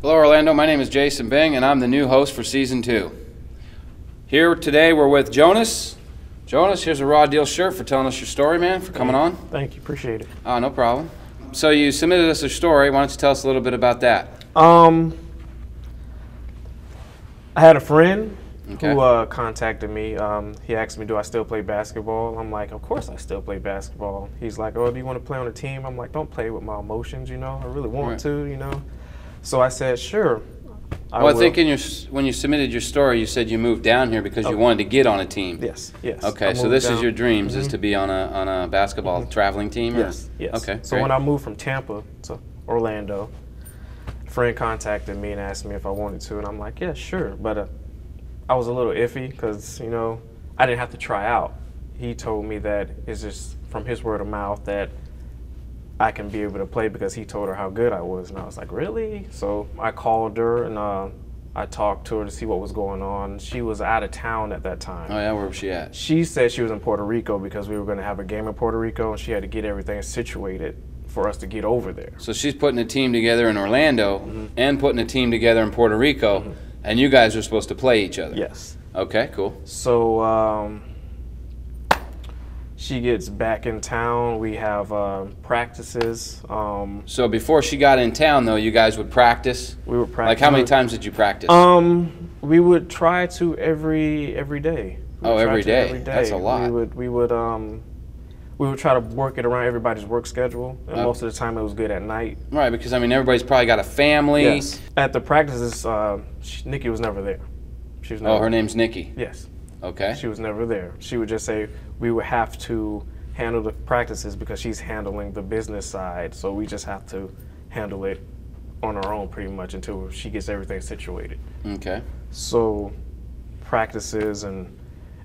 Hello Orlando, my name is Jason Bing and I'm the new host for Season 2. Here today we're with Jonas. Jonas, here's a Raw Deal shirt for telling us your story, man, for coming on. Thank you, appreciate it. No problem. So you submitted us a story, why don't you tell us a little bit about that? I had a friend who contacted me. He asked me, do I still play basketball? I'm like, of course I still play basketball. He's like, oh, do you want to play on a team? I'm like, don't play with my emotions, you know. I really want to, you know. So I said, sure. I think when you submitted your story, you said you moved down here because you wanted to get on a team. Yes, yes. Okay, so this is your dreams, is to be on a basketball traveling team? Yes, yes. Okay, so when I moved from Tampa to Orlando, a friend contacted me and asked me if I wanted to, and I'm like, yeah, sure. But I was a little iffy because, you know, I didn't have to try out. He told me that it's just from his word of mouth that I can be able to play because he told her how good I was. And I was like, really? So I called her and I talked to her to see what was going on. She was out of town at that time. Oh yeah, where was she at? She said she was in Puerto Rico because we were going to have a game in Puerto Rico and she had to get everything situated for us to get over there. So she's putting a team together in Orlando and putting a team together in Puerto Rico, and you guys are supposed to play each other. Yes. Okay, cool. So she gets back in town. We have practices. So before she got in town, though, you guys would practice? We would practice. Like how many times did you practice? We would try to every day. Every day. That's a lot. We would try to work it around everybody's work schedule, and most of the time it was good at night. Right, because I mean everybody's probably got a family. Yes. At the practices, Nikki was never there. She was never her name's Nikki. Yes. Okay. She was never there. She would just say we would have to handle the practices because she's handling the business side, so we just have to handle it on our own pretty much until she gets everything situated. Okay. So practices, and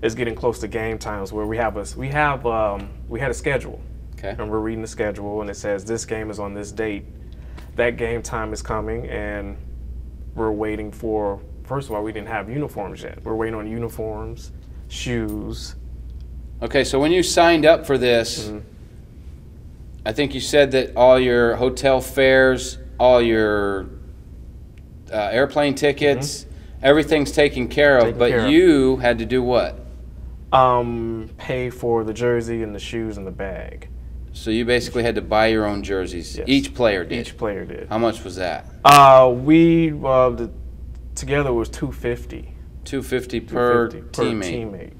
it's getting close to game times where we had a schedule. Okay. And we're reading the schedule and it says this game is on this date. That game time is coming and we're waiting for, first of all, we didn't have uniforms yet. We're waiting on uniforms, shoes. Okay, so when you signed up for this, I think you said that all your hotel fares, all your airplane tickets, everything's taken care of, but you had to do what? Pay for the jersey and the shoes and the bag. So you basically had to buy your own jerseys. Yes. Each player did? Each player did. How much was that? Together it was $250. $250 per teammate.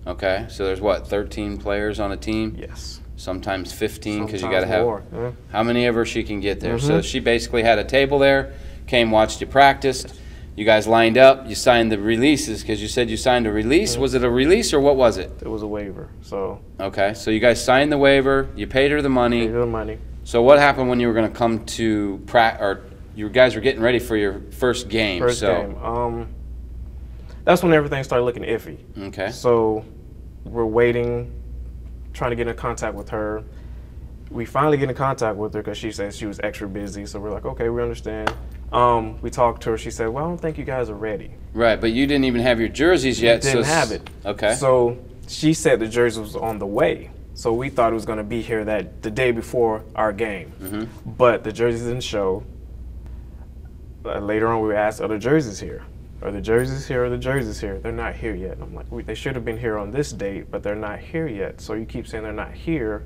Okay, so there's what, 13 players on a team? Yes. Sometimes 15 because you got to have more. How many ever she can get there. So she basically had a table there, came, watched you practiced. Yes. You guys lined up, you signed the releases because you said you signed a release. Was it a release or what was it? It was a waiver. So. Okay, so you guys signed the waiver, you paid her the money. Paid her the money. So what happened when you were going to come to or you guys were getting ready for your first game? First game. That's when everything started looking iffy. Okay. So we're waiting, trying to get in contact with her. We finally get in contact with her because she said she was extra busy. So we're like, okay, we understand. We talked to her. She said, well, I don't think you guys are ready. Right, but you didn't even have your jerseys yet. Didn't have it. Okay. So she said the jersey was on the way. So we thought it was going to be here the day before our game. But the jerseys didn't show. Later on, we were asked, are the jerseys here? Are the jerseys here? Are the jerseys here? They're not here yet. And I'm like, they should have been here on this date, but they're not here yet. So you keep saying they're not here,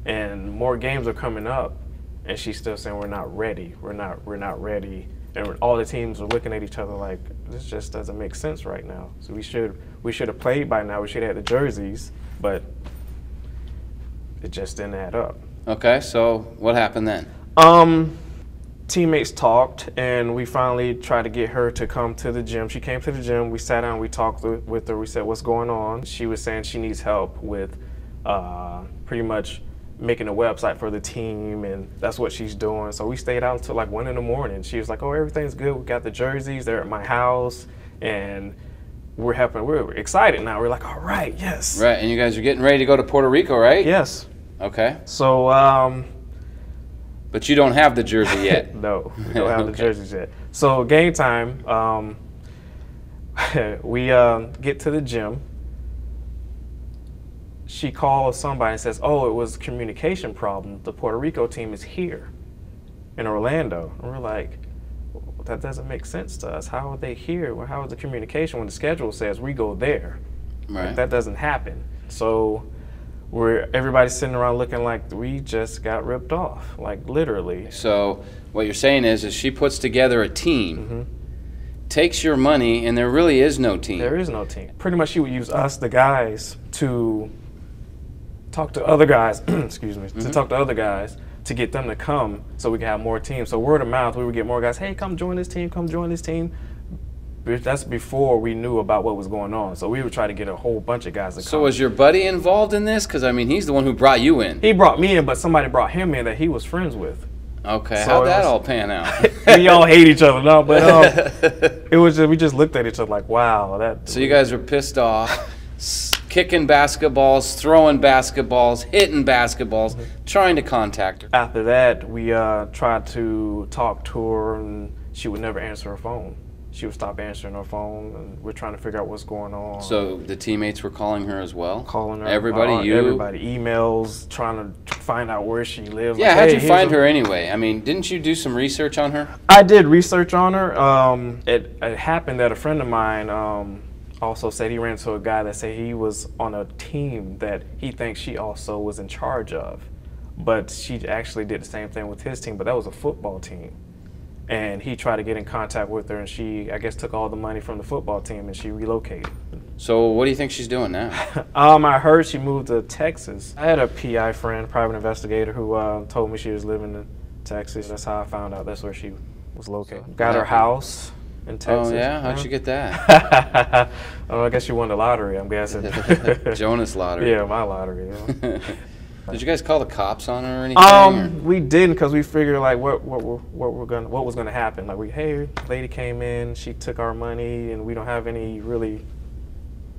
and more games are coming up, and she's still saying we're not ready. We're not ready. And all the teams are looking at each other like, this just doesn't make sense right now. So we should have played by now. We should have had the jerseys, but it just didn't add up. Okay, so what happened then? Teammates talked, and we finally tried to get her to come to the gym. She came to the gym. We sat down. We talked with her. We said, what's going on? She was saying she needs help with pretty much making a website for the team, and that's what she's doing. So we stayed out until like 1 in the morning. She was like, oh, everything's good. We got the jerseys. They're at my house, and we're helping. We're excited now. We're like, all right, yes. Right, and you guys are getting ready to go to Puerto Rico, right? Yes. Okay. So, but you don't have the jersey yet. No, we don't have the jerseys yet. So game time, we get to the gym. She calls somebody and says, oh, it was a communication problem. The Puerto Rico team is here in Orlando. And we're like, that doesn't make sense to us. How are they here? Well, how is the communication when the schedule says we go there? Right. Like, that doesn't happen. So everybody's sitting around looking like we just got ripped off, like literally. So what you're saying is she puts together a team, takes your money, and there really is no team. There is no team. Pretty much she would use us, the guys, to talk to other guys, excuse me, to talk to other guys to get them to come so we can have more teams. So word of mouth, we would get more guys, hey, come join this team, come join this team. That's before we knew about what was going on. So we would try to get a whole bunch of guys to come. So was your buddy involved in this? Because, I mean, he's the one who brought you in. He brought me in, but somebody brought him in that he was friends with. Okay, So how'd that all pan out? We all hate each other now, but it was just, we just looked at each other like, wow. So you guys were pissed off, kicking basketballs, throwing basketballs, hitting basketballs, trying to contact her. After that, we tried to talk to her, and she would never answer her phone. She would stop answering her phone, and we're trying to figure out what's going on. So the teammates were calling her as well? Calling her. Everybody, you? Everybody. Emails, trying to find out where she lives. Yeah, like, how'd hey, you find her anyway? I mean, didn't you do some research on her? I did research on her. It happened that a friend of mine also said he ran into a guy that said he was on a team that he thinks she also was in charge of. But she actually did the same thing with his team, but that was a football team. And he tried to get in contact with her, and she, I guess, took all the money from the football team and she relocated. So what do you think she's doing now? I heard she moved to Texas. I had a PI friend, private investigator, who told me she was living in Texas. That's how I found out that's where she was located. Got her house in Texas. Oh, yeah? How'd you get that? I guess she won the lottery, I'm guessing. Jonas lottery. Yeah, my lottery. Yeah. Did you guys call the cops on her or anything? We didn't, because we figured like what was gonna happen. Like hey, lady came in, she took our money, and we don't have any really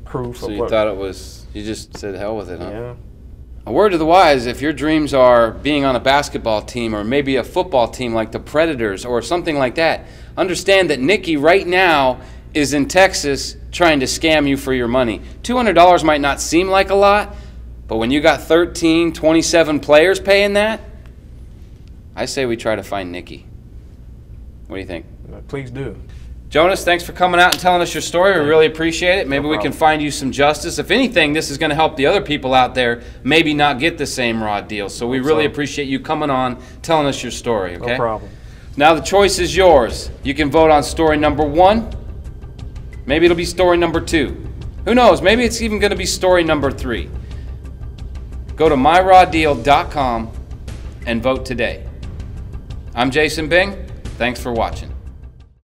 proof. So of you thought it was, you just said hell with it, huh? Yeah. A word to the wise, if your dreams are being on a basketball team or maybe a football team like the Predators or something like that, understand that Nikki right now is in Texas trying to scam you for your money. $200 might not seem like a lot, but when you got 13, 27 players paying that, I say we try to find Nikki. What do you think? Please do. Jonas, thanks for coming out and telling us your story. We really appreciate it. Maybe we can find you some justice. If anything, this is going to help the other people out there maybe not get the same raw deal. So we really appreciate you coming on, telling us your story, okay? No problem. Now the choice is yours. You can vote on story number 1. Maybe it'll be story number 2. Who knows? Maybe it's even going to be story number 3. Go to myrawdeal.com and vote today. I'm Jason Bing. Thanks for watching.